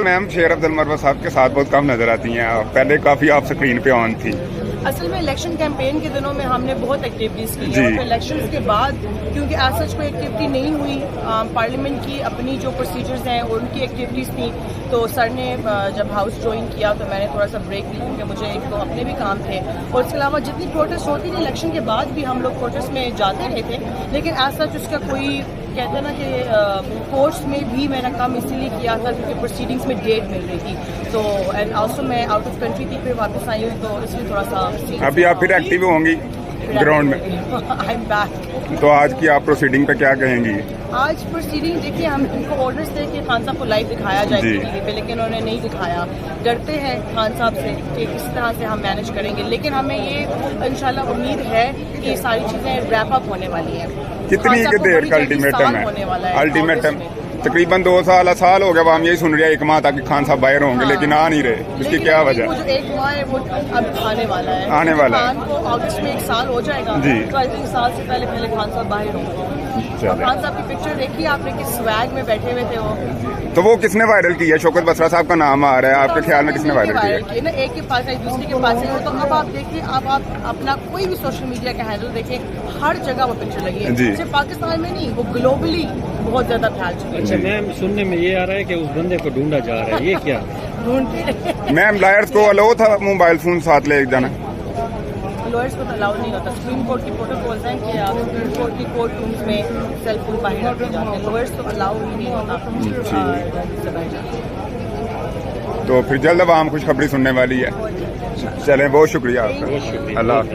میم شیر عبد المروا صاحب کے ساتھ بہت کم نظر آتی ہیں، پہلے کافی آپ اسکرین پہ آن تھی. اصل میں الیکشن کیمپین کے دنوں میں ہم نے بہت ایکٹیویٹیز کی جی. اور پھر الیکشنز کے بعد کیونکہ ایز سچ کوئی ایکٹیویٹی نہیں ہوئی، پارلیمنٹ کی اپنی جو پروسیجرز ہیں اور ان کی ایکٹیویٹیز تھیں، تو سر نے جب ہاؤس جوائن کیا تو میں نے تھوڑا سا بریک لی کیونکہ مجھے ایک تو اپنے بھی کام تھے، اور اس کے علاوہ جتنی پروٹیسٹ ہوتی تھی الیکشن کے بعد بھی ہم لوگ پروٹیسٹ میں جاتے رہے تھے، لیکن ایز سچ اس کا کوئی کہتے ہیں نا کہ کورس میں بھی میں نے کام اسی لیے کیا تھا کیونکہ پروسیڈنگس میں ڈیٹ مل رہی تھی. تو اینڈ آلسو میں آؤٹ آف کنٹری تھی، پھر واپس آئی ہوں، تو اس لیے تھوڑا سا ابھی آپ پھر ایکٹیو ہوں گی گراؤنڈ میں. I am back. تو آج کی آپ پروسیڈنگ پہ کیا کہیں گی؟ آج پروسیڈنگ دیکھیے، ہم ان کو آرڈرز تھے کہ خان صاحب کو لائیو دکھایا جائے جی. ٹی وی پہ، لیکن انہوں نے نہیں دکھایا. ڈرتے ہیں خان صاحب سے کہ کس طرح سے ہم مینیج کریں گے، لیکن ہمیں یہ انشاءاللہ امید ہے کہ یہ ساری چیزیں ریپ اپ ہونے والی ہیں. کتنی دیر کا الٹیمیٹم ہے؟ الٹیمیٹم تقریباً 2 سال ہو گیا، وہ ہم یہی سن رہے ہیں 1 ماہ تک خان صاحب باہر ہوں گے، لیکن آ نہیں رہے. اس کی کیا وجہ؟ وہ جو 1 ماہ ہے وہ اب آنے والا ہے. آنے والا ہے. خان کو اگست میں 1 سال ہو جائے گا، جی. تو آئی تھنک سال سے پہلے خان صاحب باہر ہوں گے. خان صاحب کی پکچر دیکھی آپ نے، کس سویگ میں بیٹھے ہوئے تھے وہ. تو وہ کس نے وائرل کیا؟ شوکت بسرا صاحب کا نام آ رہا ہے، آپ کے خیال میں کس نے وائرل کیا؟ نا ایک کے پاس ایک دوسرے کے پاس ہے. تو اب آپ دیکھیں، اب آپ اپنا کوئی بھی سوشل میڈیا کا ہینڈل دیکھیں، ہر جگہ وہ پکچر لگی ہے. جی. صرف پاکستان میں نہیں، وہ گلوبلی بہت زیادہ پھیل چکی ہے. اچھا میم، سننے میں یہ آ رہا ہے کہ اس بندے کو ڈھونڈا جا رہا ہے، یہ کیا؟ ڈھونڈتے رہے. میم لائرز کو الاؤ تھا موبائل فون ساتھ لے جانا؟ لوئرس کو تو الاؤ نہیں ہوتا. سپریم کورٹ کی پروٹوکولز ہیں کہ آپ سپریم کورٹ کی کورٹ رومز میں سیل فون باہر رکھے جاتے ہیں. لوئرس کو الاؤ ہی نہیں ہوتا. تو پھر جلد عوام خوشخبری سننے والی ہے. چلیں، بہت شکریہ آپ کا. اللہ حافظ.